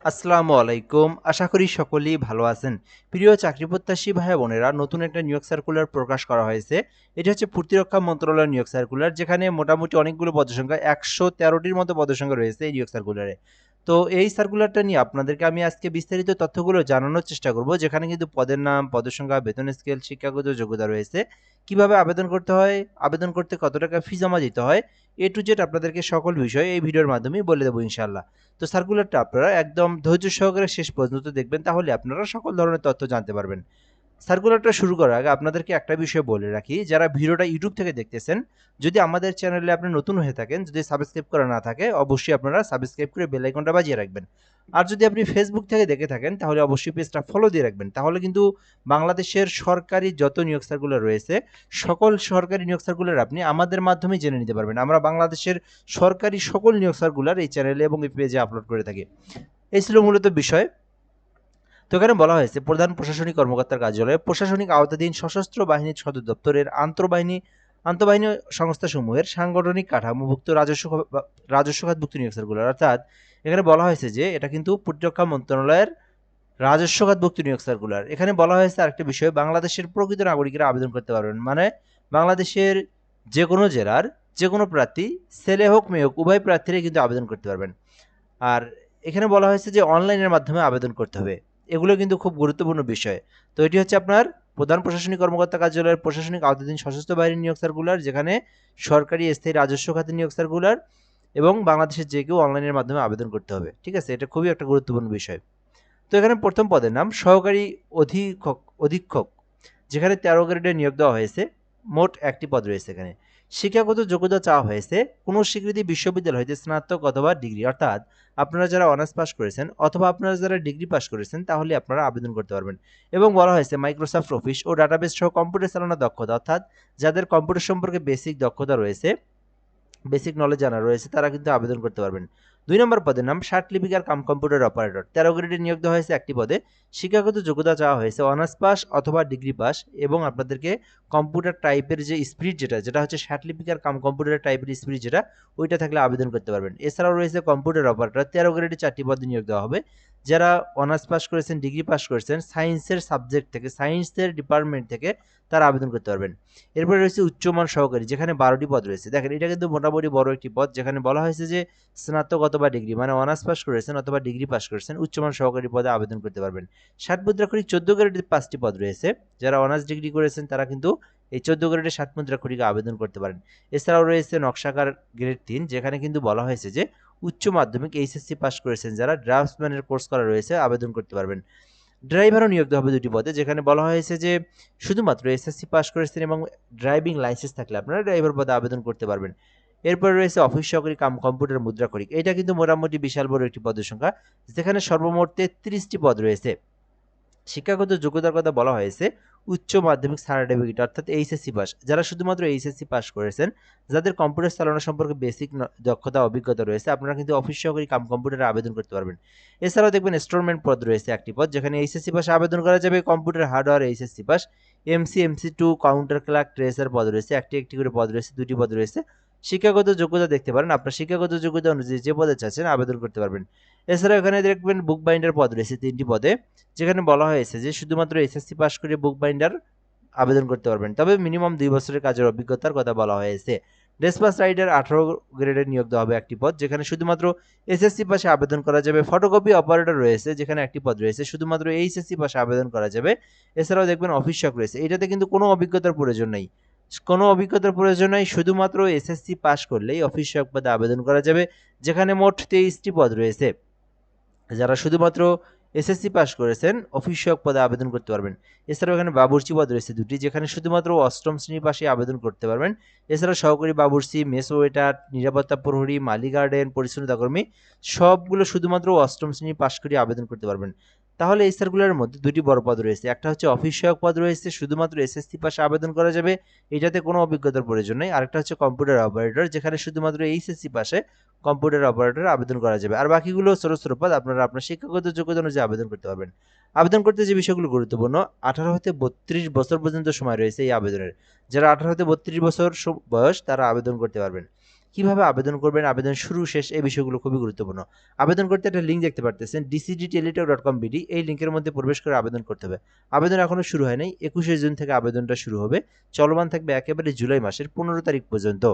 আসসালামু আলাইকুম। আশা করি সকলেই ভালো আছেন। প্রিয় চাকরি প্রত্যাশী ভাই বোনেরা, নতুন একটা নিয়োগ সার্কুলার প্রকাশ করা হয়েছে। এটি হচ্ছে প্রতিরক্ষা মন্ত্রণালয়ের নিয়োগ সার্কুলার, যেখানে মোটামুটি অনেকগুলো পদসংখ্যা ১১৩টির মতো পদসংখ্যা রয়েছে এই নিয়োগ সার্কুলারে। তো এই সার্কুলারটা নিয়ে আপনাদেরকে আমি আজকে বিস্তারিত তথ্যগুলো জানানোর চেষ্টা করব, যেখানে কিন্তু পদের নাম, পদসংখ্যা, বেতন স্কেল, শিক্ষাগত যোগ্যতা রয়েছে, কিভাবে আবেদন করতে হয়, আবেদন করতে কত টাকা ফি জমা দিতে হয়, এ টু জেড আপনাদেরকে সকল বিষয় এই ভিডিওর মাধ্যমে বলে দেবো ইনশাআল্লাহ। তো সার্কুলারটা আপনারা একদম ধৈর্য সহকারে শেষ পর্যন্ত দেখবেন, তাহলে আপনারা সকল ধরনের তথ্য জানতে পারবেন। সার্কুলারটা শুরু করার আগে আপনাদেরকে একটা বিষয় বলে রাখি, যারা ভিডিওটা ইউটিউব থেকে দেখতেছেন, যদি আমাদের চ্যানেলে আপনি নতুন হয়ে থাকেন, যদি সাবস্ক্রাইব করা না থাকে, অবশ্যই আপনারা সাবস্ক্রাইব করে বেল আইকনটা বাজিয়ে রাখবেন। আর যদি আপনি ফেসবুক থেকে দেখে থাকেন, তাহলে অবশ্যই পেজটা ফলো দিয়ে রাখবেন। তাহলে কিন্তু বাংলাদেশের সরকারি যত নিয়োগ সার্কুলার রয়েছে, সকল সরকারি নিয়োগ সার্কুলার আপনি আমাদের মাধ্যমে জেনে নিতে পারবেন। আমরা বাংলাদেশের সরকারি সকল নিয়োগ সার্কুলার এই চ্যানেলে এবং এই পেজে আপলোড করে থাকি। এই ছিল মূলত বিষয়। তো এখানে বলা হয়েছে, প্রধান প্রশাসনিক কর্মকর্তার কার্যালয়ে প্রশাসনিক আওতাধীন সশস্ত্র বাহিনীর সদর দপ্তরের আন্তঃবাহিনী সংস্থাসমূহের সাংগঠনিক কাঠামোভুক্ত রাজস্ব খাতভুক্ত নিয়োগ সার্কুলার। অর্থাৎ এখানে বলা হয়েছে যে এটা কিন্তু প্রতিরক্ষা মন্ত্রণালয়ের রাজস্ব খাতভুক্ত নিয়োগ সার্কুলার। এখানে বলা হয়েছে আরেকটা বিষয়, বাংলাদেশের প্রকৃত নাগরিকরা আবেদন করতে পারবেন। মানে বাংলাদেশের যে কোনো জেলার যে কোনো প্রার্থী, ছেলে হোক মেয়ে হোক, উভয় প্রার্থীরাই কিন্তু আবেদন করতে পারবেন। আর এখানে বলা হয়েছে যে অনলাইনের মাধ্যমে আবেদন করতে হবে। এগুলো কিন্তু খুব গুরুত্বপূর্ণ বিষয়। তো এটি হচ্ছে আপনার প্রধান প্রশাসনিক কর্মকর্তা কার্যালয়ের প্রশাসনিক আওতাধীন সশস্ত্র বাহিনীর নিয়োগ সার্কুলার, যেখানে সরকারি স্থায়ী রাজস্ব খাতের নিয়োগ সার্কুলার, এবং বাংলাদেশের যে কেউ অনলাইনের মাধ্যমে আবেদন করতে হবে। ঠিক আছে, এটা খুবই একটা গুরুত্বপূর্ণ বিষয়। তো এখানে প্রথম পদের নাম সহকারী অধীক্ষক, যেখানে 13 গ্রেডে নিয়োগ দেওয়া হয়েছে। মোট একটি পদ রয়েছে এখানে। শিক্ষাগত যোগ্যতা চাওয়া হয়েছে কোনো স্বীকৃতি বিশ্ববিদ্যালয় হইতে স্নাতক অথবা ডিগ্রি। অর্থাৎ আপনারা যারা অনার্স পাস করেছেন অথবা আপনারা যারা ডিগ্রি পাস করেছেন, তাহলে আপনারা আবেদন করতে পারবেন। এবং বলা হয়েছে মাইক্রোসফট অফিস ও ডাটাবেস সহ কম্পিউটার চালানোর দক্ষতা, অর্থাৎ যাদের কম্পিউটার সম্পর্কে বেসিক দক্ষতা রয়েছে, বেসিক নলেজ জানা রয়েছে, তারা কিন্তু আবেদন করতে পারবেন। 2 নম্বর পদের নাম ষাট লিপিকার কাম কম্পিউটার অপারেটর। 13 গ্রেডে নিয়োগ দেওয়া হয়েছে একটি পদে। শিক্ষাগত যোগ্যতা চাওয়া হয়েছে অনার্স পাস অথবা ডিগ্রি পাস, এবং আপনাদেরকে কম্পিউটার টাইপের যে স্পিড যেটা হচ্ছে ষাট লিপিকার কাম কম্পিউটার টাইপের স্পিড যেটা, ওইটা থাকলে আবেদন করতে পারবেন। এছাড়াও রয়েছে কম্পিউটার অপারেটর। 13 গ্রেডে 4টি পদে নিয়োগ দেওয়া হবে। যারা অনার্স পাস করেছেন, ডিগ্রি পাস করেছেন, সায়েন্সের সাবজেক্ট থেকে, সায়েন্সের ডিপার্টমেন্ট থেকে, তারা আবেদন করতে পারবেন। এরপরে রয়েছে উচ্চমান সহকারী, যেখানে 12টি পদ রয়েছে। দেখেন, এটা কিন্তু মোটামুটি বড় একটি পদ, যেখানে বলা হয়েছে যে স্নাতক অথবা ডিগ্রি, মানে অনার্স পাস করেছেন অথবা ডিগ্রি পাস করেছেন, উচ্চমান সহকারী পদে আবেদন করতে পারবেন। 60 মুদ্রাক্ষরিক 14 গ্রেডের 5টি পদ রয়েছে। যারা অনার্স ডিগ্রি করেছেন, তারা কিন্তু এই 14 গ্রেডের 60 মুদ্রাক্ষরিকে আবেদন করতে পারেন। এছাড়াও রয়েছে নকশাকার গ্রেড 3, যেখানে কিন্তু বলা হয়েছে যে উচ্চ মাধ্যমিক এইচএসসি পাস করেছেন যারা, ড্রাফটসম্যানের কোর্স করা রয়েছে, আবেদন করতে পারবেন। ড্রাইভারও নিয়োগ দেওয়া হবে 2টি পদে, যেখানে বলা হয়েছে যে শুধুমাত্র এসএসসি পাস করেছেন এবং ড্রাইভিং লাইসেন্স থাকলে আপনারা ড্রাইভার পদে আবেদন করতে পারবেন। এরপরে রয়েছে অফিস সহকারী কাম কম্পিউটার মুদ্রাক্ষরিক। এটা কিন্তু মোটামুটি বিশাল বড় একটি পদের সংখ্যা, যেখানে সর্বমোট 33টি পদ রয়েছে। শিক্ষাগত যোগ্যতার কথা বলা হয়েছে উচ্চ মাধ্যমিক সার্টিফিকেট, অর্থাৎ এইচএসসি পাস। যারা শুধুমাত্র এইচএসসি পাস করেছেন, যাদের কম্পিউটার চালানো সম্পর্কে বেসিক দক্ষতা অভিজ্ঞতা রয়েছে, আপনারা কিন্তু অফিস সহকারী কাম কম্পিউটারে আবেদন করতে পারবেন। এছাড়াও দেখবেন স্টোরম্যান পদ রয়েছে একটি পদ, যেখানে এইচএসসি পাস আবেদন করা যাবে। Computer hardware HSC pass. এমসি 2 কাউন্টার ক্লার্ক ট্রেসার পদ রয়েছে, একটি করে পদ রয়েছে, 2টি পদ রয়েছে। শিক্ষাগত যোগ্যতা দেখতে পারেন, আপনার শিক্ষাগত যোগ্যতা অনুযায়ী যে পদে চাচ্ছেন আবেদন করতে পারবেন। এছাড়াও এখানে দেখবেন বুক বাইন্ডার পদ রয়েছে 3টি পদে, যেখানে বলা হয়েছে যে শুধুমাত্র এসএসসি পাস করে বুক বাইন্ডার আবেদন করতে পারবেন, তবে মিনিমাম 2 বছরের কাজের অভিজ্ঞতার কথা বলা হয়েছে। ডেসপাস রাইডার 18 গ্রেডের নিয়োগ দেওয়া হবে একটি পদ, যেখানে শুধুমাত্র এসএসসি পাশে আবেদন করা যাবে। ফটোকপি অপারেটর রয়েছে, যেখানে একটি পদ রয়েছে, শুধুমাত্র এইচএসসি পাশে আবেদন করা যাবে। এছাড়াও দেখবেন অফিস সহকারী রয়েছে, এটাতে কিন্তু কোনো অভিজ্ঞতার প্রয়োজন নেই, শুধুমাত্র এসএসসি পাস করলেই অফিস সহকারী পদে আবেদন করা যাবে, যেখানে মোট 23টি পদ রয়েছে। যারা শুধুমাত্র এসএসসি পাস করেছেন, অফিস সহায়ক পদে আবেদন করতে পারবেন। এছাড়াও এখানে বাবুর্চি পদ রয়েছে 2টি, যেখানে শুধুমাত্র 8ম শ্রেণী পাশে আবেদন করতে পারবেন। এছাড়া সহকারী বাবুর্চি, মেস ওয়েটার, নিরাপত্তা প্রহরী, মালি গার্ডেন, পরিচ্ছন্নতা কর্মী, সবগুলো শুধুমাত্র 8ম শ্রেণী পাস করে আবেদন করতে পারবেন। তাহলে এই সার্কুলারের মধ্যে 2টি বড় পদ রয়েছে। একটা হচ্ছে অফিস সহায়ক পদ রয়েছে, শুধুমাত্র এসএসসি পাশে আবেদন করা যাবে, এটাতে কোনো অভিজ্ঞতার প্রয়োজন নেই। আরেকটা হচ্ছে কম্পিউটার অপারেটর, যেখানে শুধুমাত্র এইচএসসি পাশে কম্পিউটার অপারেটর আবেদন করা যাবে। আর বাকিগুলো ছোট ছোট পদ, আপনারা আপনার শিক্ষাগত যোগ্যতা অনুযায়ী আবেদন করতে পারবেন। আবেদন করতে যে বিষয়গুলো গুরুত্বপূর্ণ, 18 হতে 32 বছর পর্যন্ত সময় রয়েছে এই আবেদনের। যারা 18 হতে 32 বছর বয়স, তারা আবেদন করতে পারবেন। কিভাবে আবেদন করবেন, আবেদন শুরু শেষ এই বিষয়গুলো খুবই গুরুত্বপূর্ণ। আবেদন করতে একটা লিঙ্ক দেখতে পারতেছেন dcdteletalk.com.bd, এই লিঙ্কের মধ্যে প্রবেশ করে আবেদন করতে হবে। আবেদন এখনো শুরু হয় নাই, 21শে জুন থেকে আবেদনটা শুরু হবে, চলমান থাকবে একেবারে জুলাই মাসের 15 তারিখ পর্যন্ত।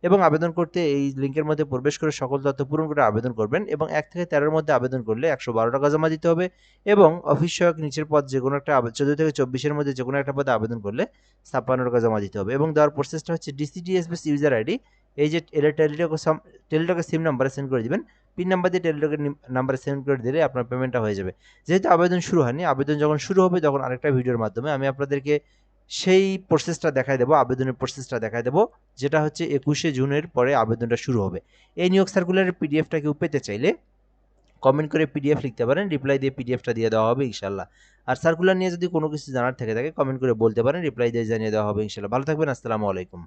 এবং আবেদন করতে এই লিঙ্কের মধ্যে প্রবেশ করে সকল তথ্য পূরণ করে আবেদন করবেন এবং 1 থেকে 13-র মধ্যে আবেদন করলে 112 টাকা জমা দিতে হবে এবং অফিস সহায়ক নিচের পদ যে কোনো একটা 14 থেকে 24-এর মধ্যে যে কোনো একটা পদে আবেদন করলে 56 টাকা জমা দিতে হবে এবং দেওয়ার প্রসেসটা হচ্ছে ডিসিডি স্পেস ইউজার আইডি, এই যে টেলিটকের সিম নাম্বারে সেন্ড করে দিবেন, পিন নাম্বার দিয়ে টেলিটকের নাম্বারে সেন্ড করে দিলে আপনার পেমেন্টটা হয়ে যাবে। যেহেতু আবেদন শুরু হয়নি, আবেদন যখন শুরু হবে তখন আরেকটা ভিডিওর মাধ্যমে আমি আপনাদেরকে সেই প্রসেসটা দেখায় দেবো, আবেদনের প্রসেসটা দেখায় দেবো, যেটা হচ্ছে 21শে জুনের পরে আবেদনটা শুরু হবে। এই নিয়োগ সার্কুলারের পিডিএফটা কেউ পেতে চাইলে কমেন্ট করে পিডিএফ লিখতে পারেন, রিপ্লাই দিয়ে পিডিএফটা দিয়ে দেওয়া হবে ইনশাল্লাহ। আর সার্কুলার নিয়ে যদি কোনো কিছু জানার থেকে থাকে কমেন্ট করে বলতে পারেন, রিপ্লাই দিয়ে জানিয়ে দেওয়া হবে ইনশাল্লাহ। ভালো থাকবেন, আসসালামু আলাইকুম।